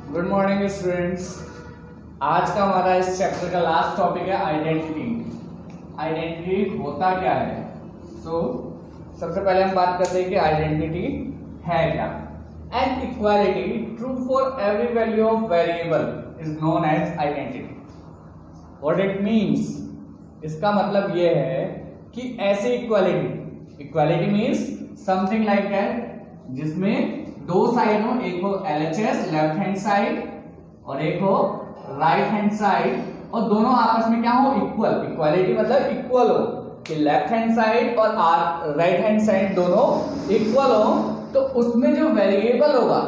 Good morning students. आज का हमारा इस चैप्टर का लास्ट टॉपिक है आइडेंटिटी। आइडेंटिटी होता क्या है? सबसे पहले हम बात करते हैं कि आइडेंटिटी है क्या। An equality true for every value of variable is known as identity. What it means, इसका मतलब ये है कि ऐसी equality means something like that जिसमें दो साइड हो, एक हो LHS लेफ्ट हैंड साइड और एक हो राइट हैंड साइड, और दोनों आपस में क्या हो, इक्वल। इक्वालिटी मतलब इक्वल हो कि लेफ्ट हैंड साइड और राइट हैंड साइड दोनों इक्वल हो। तो उसमें जो वेरिएबल होगा,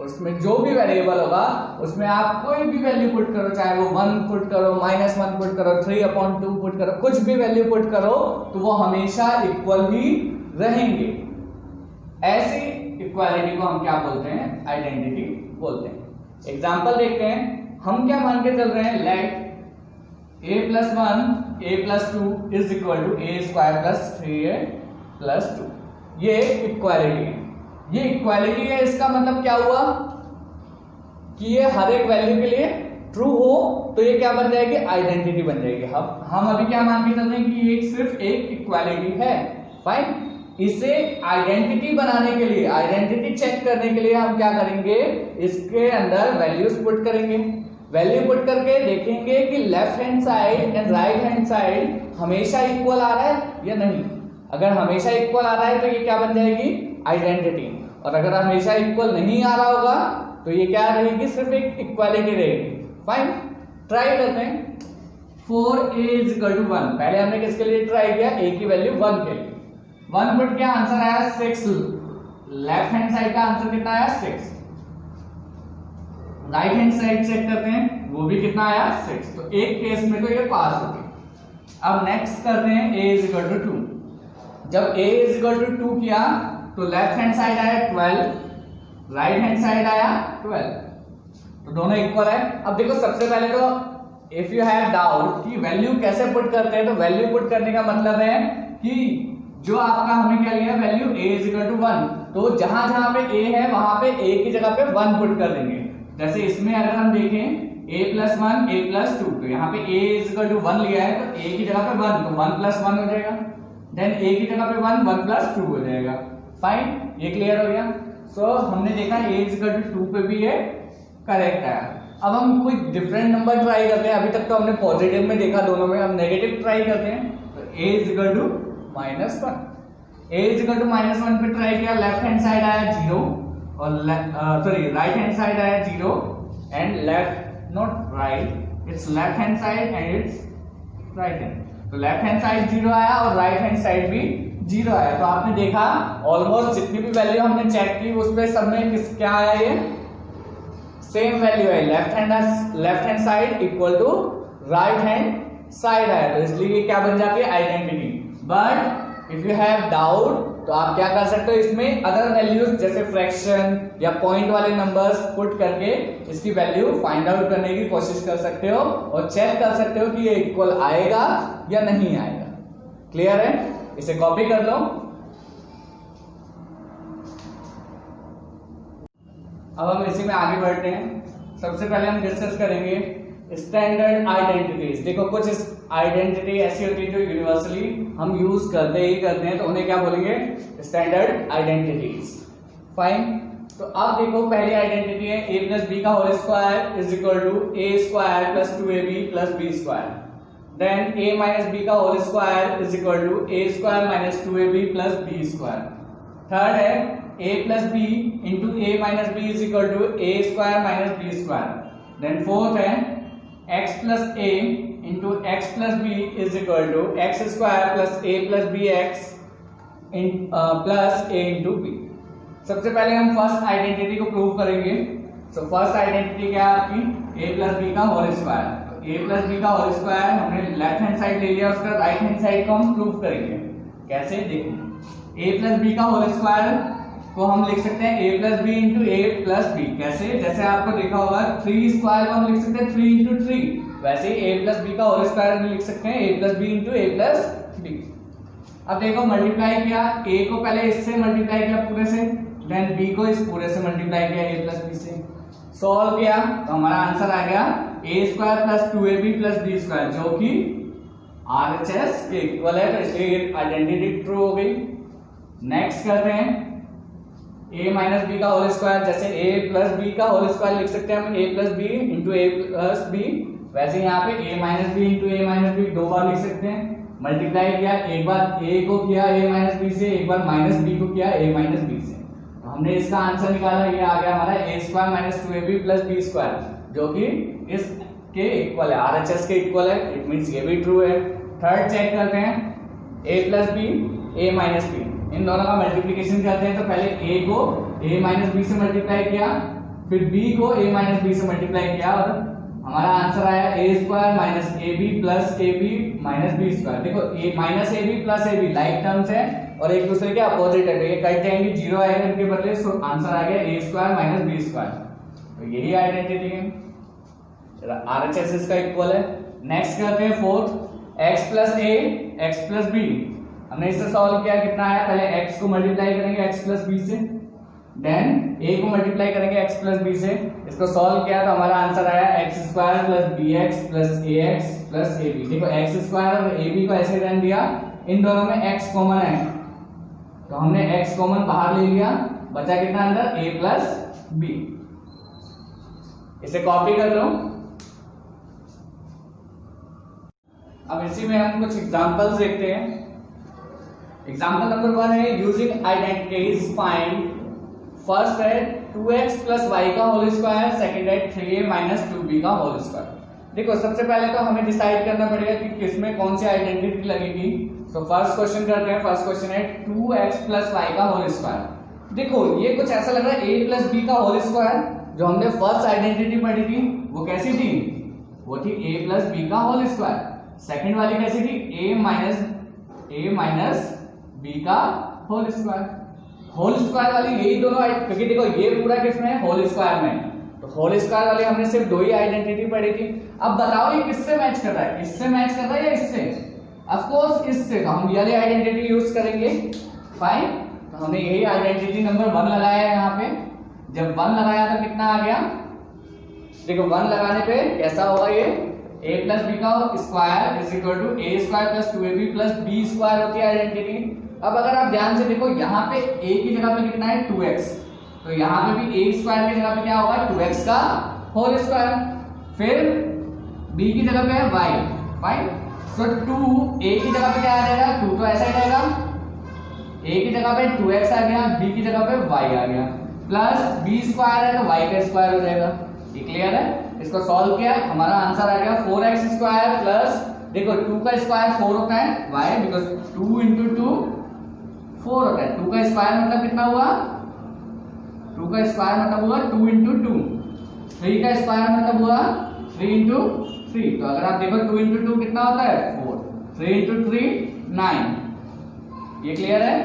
उसमें जो भी वेरिएबल होगा उसमें आप कोई भी वैल्यू पुट करो, चाहे वो 1 पुट करो, -1 पुट करो, 3/2 पुट करो, कुछ भी वैल्यू पुट करो तो वो हमेशा इक्वल ही रहेंगे। ऐसी इक्वालिटी को हम क्या बोलते हैं? आइडेंटिटी बोलते हैं। एग्जांपल देखते हैं। हम क्या मान के चल रहे हैं, late a+1 a+2 is equal to a² + 3a+2। ये इक्वालिटी है। ये इक्वालिटी है, इसका मतलब क्या हुआ कि ये हर एक वैल्यू के लिए ट्रू हो तो ये क्या बन जाएगी, आइडेंटिटी बन जाएगी। हम अभी क्या मान के चल रहे हैं कि ये सिर्फ एक इक्वालिटी है। फाइन, इसे आइडेंटिटी बनाने के लिए, आइडेंटिटी चेक करने के लिए हम क्या करेंगे, इसके अंदर वैल्यूज पुट करेंगे। वैल्यू पुट करके देखेंगे कि left hand side and right hand side हमेशा इक्वल आ रहा है या नहीं। अगर हमेशा इक्वल आ रहा है तो ये क्या बन जाएगी, आइडेंटिटी। और अगर हमेशा इक्वल नहीं आ रहा होगा तो ये क्या रहेगी, सिर्फ एक इक्वालिटी रहेगी। फाइन, ट्राई करते हैं। 4a = 1। पहले हमने किसके लिए ट्राई किया, a की वैल्यू 1 के लिए। 1 पुट किया, आंसर आया 6। लेफ्ट हैंड साइड का आंसर कितना आया, 6। राइट हैंड साइड चेक करते हैं, वो भी कितना आया, 6। तो एक केस में तो ये पास हो गई। अब नेक्स्ट करते हैं a = 2। जब a = 2 किया तो लेफ्ट हैंड साइड आया 12, राइट हैंड साइड आया 12, तो दोनों इक्वल है। अब देखो, सबसे पहले तो इफ यू हैव डाउट कि वैल्यू कैसे पुट करते हैं, तो वैल्यू पुट करने का मतलब है कि जो आपका हमने क्या लिया, वैल्यू a = 1, तो जहां जहां पे a है वहां पे a की जगह पे 1 पुट कर देंगे। जैसे इसमें अगर हम देखें a+1 a+2, तो यहाँ पे a = 1 लिया है तो a की जगह पे 1, तो 1 + 1 हो जाएगा। देन a की जगह पे 1 1 + 2 हो जाएगा। फाइन, ये क्लियर हो गया। सो हमने देखा a = 2 पे भी ये करेक्ट आया। अब हम कोई डिफरेंट नंबर ट्राई करते हैं। अभी तक तो हमने पॉजिटिव में देखा दोनों में, अब नेगेटिव ट्राई करते हैं। तो a = -1। a = -1 पे ट्राई किया, लेफ्ट हैंड साइड आया 0 और राइट हैंड साइड आया 0 and left not right, it's left hand side and it's right hand. तो लेफ्ट हैंड साइड 0 आया और राइट हैंड साइड भी 0 आया। तो आपने देखा ऑलमोस्ट जितनी भी वैल्यू हमने चेक की उस पे सब में क्या आया, ये सेम वैल्यू है। Left hand side equal to right hand side आया, तो इसलिए ये क्या बन जाती है, identity. But if you have doubt तो आप क्या कर सकते हो, इसमें अदर वैल्यूज जैसे फ्रैक्शन या पॉइंट वाले नंबर्स पुट करके इसकी वैल्यू फाइंड आउट करने की कोशिश कर सकते हो और चेक कर सकते हो कि ये इक्वल आएगा या नहीं आएगा। क्लियर है? इसे कॉपी कर लो। अब हम इसी में आगे बढ़ते हैं। सबसे पहले हम डिस्कस करेंगे स्टैंडर्ड आइडेंटिटीज। देखो, कुछ आइडेंटिटी ऐसी होती है जो यूनिवर्सली हम यूज करते हैं, तो उन्हें क्या बोलेंगे, स्टैंडर्ड आइडेंटिटीज। फाइन, तो अब देखो, पहली आइडेंटिटी है a + b का whole square is equal to a² + 2ab + b²। Then a - b का whole square is equal to a² - 2ab + b²। Third है a + b into a - b is equal to a² - b²। Then fourth है x + a into x + b is equal to x² + a + bx plus a into b। सबसे पहले हम first identity को prove करेंगे। So first identity क्या है आपकी, a + b का होल स्क्वायर। तो a + b का होल स्क्वायर हमने लेफ्ट हैंड साइड ले लिया, उसका राइट हैंड साइड को हम प्रूव करेंगे। कैसे, देखो, a + b का होल स्क्वायर को हम लिख सकते हैं a + b into a + b। कैसे, जैसे आपको देखा होगा 3² को हम लिख सकते हैं 3 इंटू 3, वैसे ही a + b का होल स्क्वायर हम लिख सकते हैं a + b into a + b। अब देखो, मल्टीप्लाई किया, a को पहले इससे मल्टीप्लाई किया पूरे से, देन b को इस पूरे से मल्टीप्लाई किया a + b से। सॉल्व किया तो हमारा आंसर आ गया a square plus 2ab plus B square, जो कि आरएचएस के इक्वल है, तो इसलिए आइडेंटिटी ट्रू हो गई। नेक्स्ट करते हैं a माइनस बी का होल स्क्वायर, जैसे a प्लस बी का होल स्क्वायर लिख सकते हैं हम a plus B into A plus B, वैसे यहाँ पे a minus B into A minus B दो बार लिख सकते हैं। मल्टीप्लाई किया, एक बार a को किया a माइनस बी से, एक बार माइनस बी को किया a माइनस बी से, तो हमने इसका आंसर निकाला, ये आ गया हमारा a square minus 2ab plus B square, जो कि इसके इक्वल है, आरएचएस के इक्वल है, इट मींस ये भी ट्रू है। थर्ड चेक करते हैं a plus b a minus b, इन दोनों का मल्टीप्लिकेशन करते हैं, तो पहले a को a माइनस बी से मल्टीप्लाई किया, फिर b को a माइनस बी से मल्टीप्लाई किया, और हमारा आंसर आया a square minus A B plus A B minus B square. देखो a minus A B plus A B like terms है और एक दूसरे के अपोजिट है, तो ये कट जाएंगे, जीरो आएगा इनके बदले, सो आंसर आ गया a square minus B square. तो यही आइडेंटिटी है, आरएचएस इसका इक्वल है। नेक्स्ट करते हैं fourth, x plus a x plus b, हमने इससे सॉल्व किया, कितना आया, पहले x को मल्टीप्लाई करेंगे x प्लस b से, देन a को मल्टीप्लाई करेंगे x प्लस b से, इसको सॉल्व किया तो हमारा आंसर आया x square plus bx plus ax plus ab। देखो x स्क्वायर और ab को ऐसे रहने दिया, इन दोनों में x कॉमन है, तो हमने x कॉमन बाहर ले लिया, बचा कितना अंदर, a प्लस b। इसे कॉपी कर लो। अब इसी में हम कुछ एग्जांपल्स देखते हैं। एग्जांपल नंबर 1 है यूजिंग आइडेंटिटीज फाइंड, फर्स्ट है 2x प्लस वाई का होल स्क्वायर, सेकंड है 3a माइनस 2b का होल स्क्वायर। देखो सबसे पहले तो हमें डिसाइड करना पड़ेगा कि किसमें कौन सी आइडेंटिटी लगेगी। तो फर्स्ट क्वेश्चन करते हैं। फर्स्ट क्वेश्चन है 2x प्लस वाई का होल स्क्वायर। देखो ये कुछ ऐसा लग रहा है a प्लस बी का होल स्क्वायर, जो हमने फर्स्ट आइडेंटिटी पढ़ी थी वो कैसी थी, वो थी a प्लस बी का होल स्क्वायर। सेकंड वाली कैसी थी, a माइनस b का होल स्क्वायर। होल स्क्वायर वाली यही दोनों, क्योंकि देखो ये पूरा किसमें है, होल स्क्वायर में, तो होल स्क्वायर वाली हमने सिर्फ दो ही आइडेंटिटी पढ़ी थी। अब बताओ ये किससे मैच कर रहा है, इससे मैच कर रहा है या इससे, ऑफ कोर्स इससे, तो हम ये वाली आइडेंटिटी यूज करेंगे। फाइन, तो हमने यही आइडेंटिटी नंबर 1 लगाया है यहाँ पे। जब 1 लगाया तो कितना आ गया, देखो 1 लगाने पे कैसा होगा, ये a प्लस बी का square is equal to a square plus 2ab plus b square होती है आइडेंटिटी। अब अगर आप ध्यान से देखो यहाँ पे a की जगह पे कितना है 2x, तो यहाँ पे भी a स्क्वायर की जगह पे क्या होगा 2x का होल स्क्वायर, फिर b की जगह पे है y। फाइन, सो 2 a की जगह पे क्या आ जाएगा, 2 तो ऐसा ही रहेगा, a की जगह पे 2x आ गया, b की जगह पे y आ गया, प्लस b स्क्वायर है तो y का स्क्वायर हो जाएगा। ये क्लियर है। इसको सॉल्व किया, हमारा आंसर आ गया 4x स्क्वायर प्लस, देखो 2 का स्क्वायर 4 होता है, why, बिकॉज 2 इंटू 2 4 होता है। 2 का स्क्वायर मतलब कितना हुआ, 2 का स्क्वायर मतलब हुआ 2 इंटू 2, 3 का स्क्वायर मतलब हुआ 3 इंटू 3, तो अगर आप देखो 2 इंटू 2 कितना होता है 4, 3 इंटू 3 9। ये क्लियर है।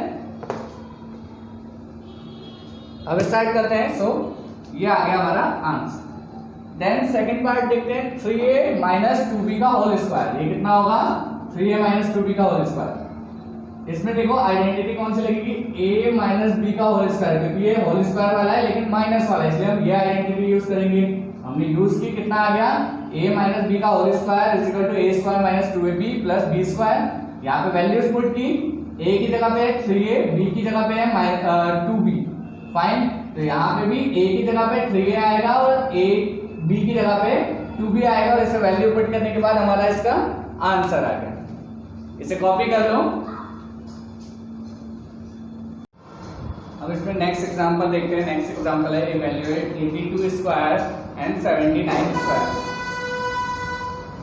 अब स्टार्ट करते हैं। सो ये आ गया हमारा आंसर। देन सेकंड पार्ट देखते हैं, 3a माइनस 2b का होल स्क्वायर, ये कितना होगा 3a माइनस 2b का होल स्क्वायर। इसमें देखो आइडेंटिटी कौन सी लगेगी, a माइनस b का होल स्क्वायर, क्योंकि ये होल स्क्वायर वाला है लेकिन माइनस वाला है, इसलिए हम ये आइडेंटिटी यूज करेंगे। हमने यूज की, कितना आ गया a माइनस b का whole square is equal to a square minus 2ab plus b square. यहाँ पे वैल्यूज पुट की, a की जगह पे है 3a, b की जगह पे है 2b। फाइन, तो यहाँ पे भी a की जगह पे 3a आएगा और b की जगह पे 2b आएगा, और इसे वैल्यू पुट करने के बाद हमारा इसका आंसर आ गया। इसे कॉपी कर लो। अब इसमें नेक्स्ट एग्जांपल देखते हैं। नेक्स्ट एग्जांपल है, इवैल्यूएट 82 स्क्वायर एंड 79 स्क्वायर।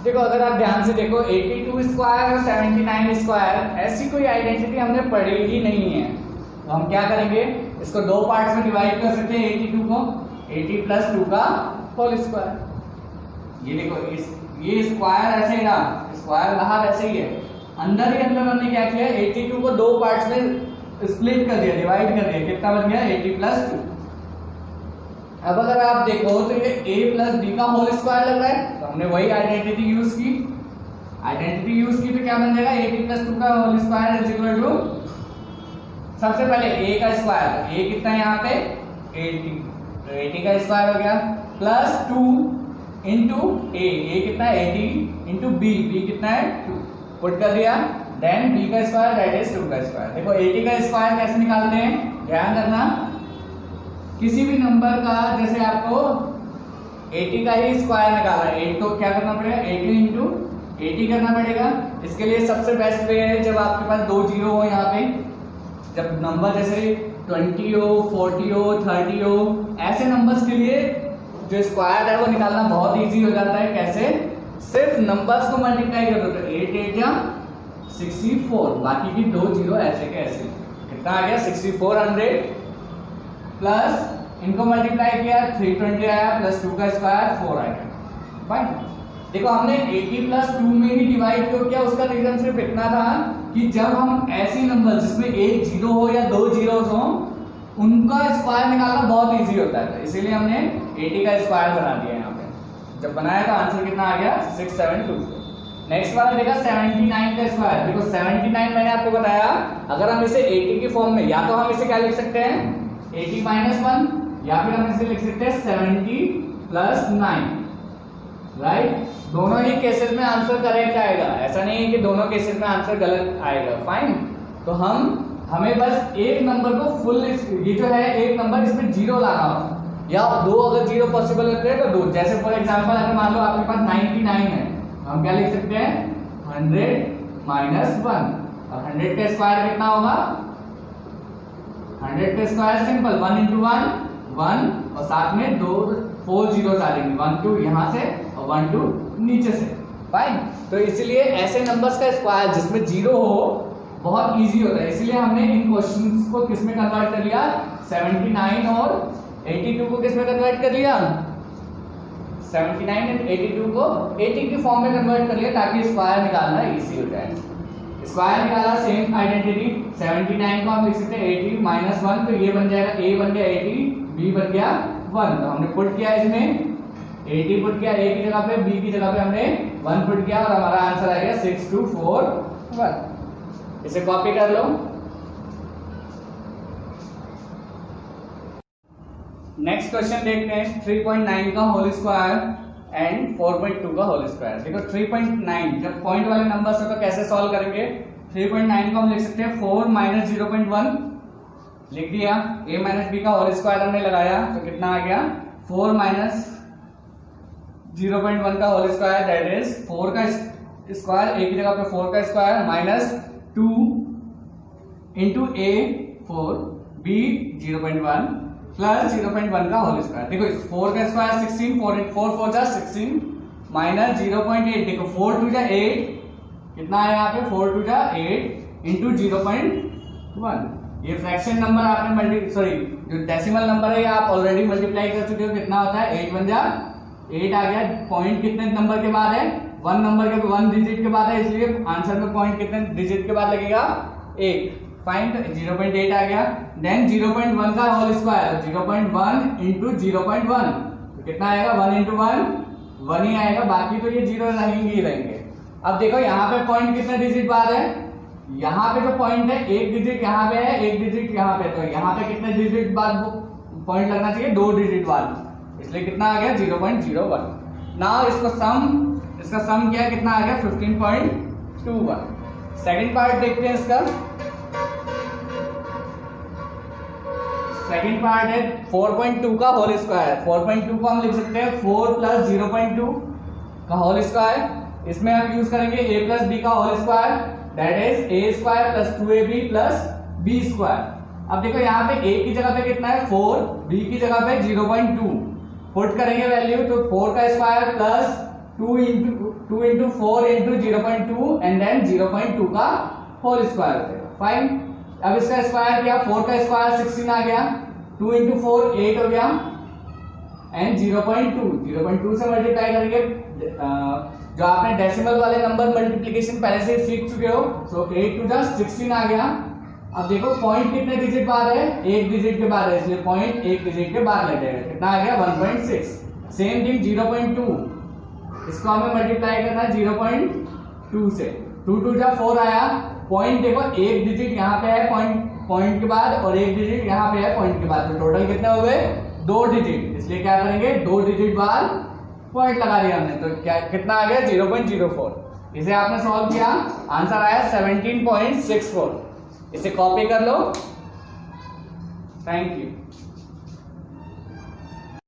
देखो अगर आप ध्यान से देखो 82 स्क्वायर और 79 स्क्वायर ऐसी कोई आइडेंटिटी हमने पढ़ी ही नहीं है, तो हम क्या करेंगे, इसको दो पार्ट्स में डिवाइड कर सकते हैं 82 को, 80 प्लस 2 का होल स्क्वायर। ये देखो ये स्क्वायर ऐसे ही रहा, स्क्वायर बाहर ऐसे ही है, अंदर ही अंदर हमने क्या किया 82 को दो पार्ट्स में स्प्लिट कर दिया, डिवाइड कर दिया, कितना बन गया 80 प्लस 2। अब अगर आप देखो तो ये a प्लस b का होल स्क्वायर लग रहा है, तो हमने वही आइडेंटिटी यूज की। आइडेंटिटी यूज की तो क्या बन जाएगा 80 प्लस 2 का whole square is equal to, सबसे पहले a का स्क्वायर, a कितना है यहाँ पे 80, तो 80 का स्क्वायर हो गया प्लस 2 इंटू ए कितना है 80 इंटू बी कितना है 2 पुट कर दिया, देन बी का स्क्वायर दैट इज 2 का स्क्वायर। देखो 80 का स्क्वायर कैसे निकालते हैं, ध्यान रखना किसी भी नंबर का जैसे आपको 80 का ही स्क्वायर निकालना है 8 तो क्या करना पड़ेगा 80 इंटू 80 करना पड़ेगा। इसके लिए सबसे बेस्ट वे है जब आपके पास 2 जीरो हो, यहाँ पे जब नंबर जैसे 20 हो 40 हो 30 हो ऐसे नंबर्स के लिए जो स्क्वायर है वो निकालना बहुत इजी हो जाता है। कैसे, सिर्फ नंबर्स को मल्टीप्लाई कर दो, 8 8 या 64, बाकी की 2 जीरो ऐसे के ऐसे, कितना आ गया 6400 प्लस इनको मल्टीप्लाई किया 320 आया प्लस 2 का स्क्वायर 4 आएगा। फाइन, देखो हमने 80 प्लस 2 में ही डिवाइड क्यों किया, उसका रीजन सिर्फ इतना था कि जब हम ऐसी नंबर जिसमें एक जीरो हो या 2 जीरोस हो उनका स्क्वायर निकालना बहुत इजी होता है, इसीलिए हमने 80 का स्क्वायर बना दिया यहाँ पे। जब बनाया तो आंसर कितना आ गया 6724। नेक्स्ट वाला देखा 79 का स्क्वायर। देखो 79 मैंने आपको बताया अगर हम इसे 80 की फॉर्म में, या तो हम इसे क्या लिख सकते हैं 80 माइनस 1, या फिर हम इसे लिख सकते हैं 70 प्लस 9, राइट। दोनों ही केसेस में आंसर करेक्ट आएगा, ऐसा नहीं है कि दोनों केसेस में आंसर गलत आएगा। फाइन, तो हमें बस एक नंबर को फुल, ये जो है एक नंबर इसमें जीरो लाना हो, या 2 अगर जीरो पॉसिबल होते हैं तो 2, जैसे फॉर एग्जांपल अगर मान लो आपके पास 99 है, हम क्या लिख सकते हैं 100 माइनस 1, और 100 का स्क्वायर कितना होगा 100 का स्क्वायर सिंपल 1 इंटू 1 और साथ में 4 जीरो आ जाएंगे, 1 2 यहाँ से और 1 2 नीचे से। फाइन, तो इसलिए ऐसे नंबर्स का स्क्वायर जिसमें जीरो हो बहुत इजी होता है, इसलिए हमने इन क्वेश्चंस को किस में कन्वर्ट कर लिया 79 और 82 को किस में कन्वर्ट कर लिया 79 एंड 82 को 80 की फॉर्म में कन्वर्ट कर लिया ताकि स्क्वायर निकालना इजी हो जाए। स्क्वायर निकाला, सेम आइडेंटिटी, 79 को हम लिख सकते हैं 80 माइनस 1, तो ये बन जाएगा a बन गया 80, b बन गया 1, तो हमने पुट किया इसमें 80 पुट किया a की जगह पे, b की जगह पे हमने 1 पुट किया और हमारा आंसर आ गया 6241। इसे कॉपी कर लो। नेक्स्ट क्वेश्चन देखते हैं 3.9 का होल स्क्वायर एंड 4.2 का होल स्क्वायर। देखो 3.9 जब पॉइंट वाले नंबर से तो कैसे सॉल्व करेंगे, 3.9 को हम लिख सकते हैं 4 माइनस 0.1 लिख दिया, a माइनस बी का होल स्क्वायर हमने लगाया तो कितना आ गया 4 माइनस 0.1 का होल स्क्वायर दैट इज 4 का स्क्वायर, a की जगह पे 4 का square minus 2 into a 4 b 0.1 plus 0.1 का होल स्क्वायर। देखो 4 का स्क्वायर 16, 4 4 जा 16 माइनस 0.8, देखो 4 2 जा 8, कितना है यहाँ पे 4 2 जा 8 इंटू 0.1। ये फ्रैक्शन नंबर आपने जो डेसिमल नंबर है ये आप ऑलरेडी मल्टीप्लाई कर चुके हो, कितना होता है 8 1 जा 8 आ गया। पॉइंट कितने नंबर के बाद है 1 नंबर के 1 डिजिट के बाद है, इसलिए आंसर में पॉइंट कितने डिजिट के बाद लगेगा 1। फाइन, तो 0.8 आ गया, देन 0.1 का होल स्क्वायर 0.1 इंटू 0.1 तो कितना आएगा 1 इंटू 1 ही आएगा, बाकी तो ये जीरो रहेंगे ही रहेंगे। अब देखो यहाँ पे पॉइंट कितने डिजिट बाद है, यहाँ पे जो पॉइंट है 1 डिजिट यहाँ पे है 1 डिजिट यहाँ पे, तो यहाँ पे कितने डिजिट बाद पॉइंट लगना चाहिए 2 डिजिट बाद, इसलिए कितना आ गया 0.01। नाउ इसका सम किया कितना आ गया 15.21। सेकंड पार्ट देखते हैं इसका। सेकंड पार्ट है 4.2 का होल स्क्वायर। 4.2 को हम लिख सकते हैं 4 प्लस 0.2 का होल स्क्वायर, इसमें हम यूज करेंगे a प्लस बी का whole square that is a square plus 2ab plus b square. अब देखो यहाँ पे a की जगह पे कितना है 4, b की जगह पे 0.2 पुट करेंगे वैल्यू, तो 4 का square plus 2 into 4 into 0.2 and then 0.2 का होल स्क्वायर हो जाएगा। फाइन, अब इसका स्क्वायर किया 4 का स्क्वायर 16 आ गया, 2 इंटू 4 8 हो गया एंड 0.2 से मल्टीप्लाई करेंगे। जो आपने डेसिमल वाले नंबर मल्टीप्लिकेशन पहले से सीख चुके हो, सो 8 टू 16 आ गया। अब देखो पॉइंट कितने डिजिट बाद है 1 डिजिट के बाद है, इसलिए पॉइंट 1 डिजिट के बाद लग जाएगा, कितना आ गया 1.6। सेम थिंग 0.2, इसको हमें मल्टीप्लाई करना है 0.2 से, 2 2 जा 4 आया, पॉइंट देखो 1 डिजिट यहाँ पे है पॉइंट के बाद और 1 डिजिट यहाँ पे है पॉइंट के बाद, तो टोटल कितने हो गए 2 डिजिट, इसलिए क्या करेंगे 2 डिजिट बाद पॉइंट लगा दिया हमने, तो क्या कितना आ गया 0.04। इसे आपने सॉल्व किया, आंसर आया 17.64। इसे कॉपी कर लो। Thank you.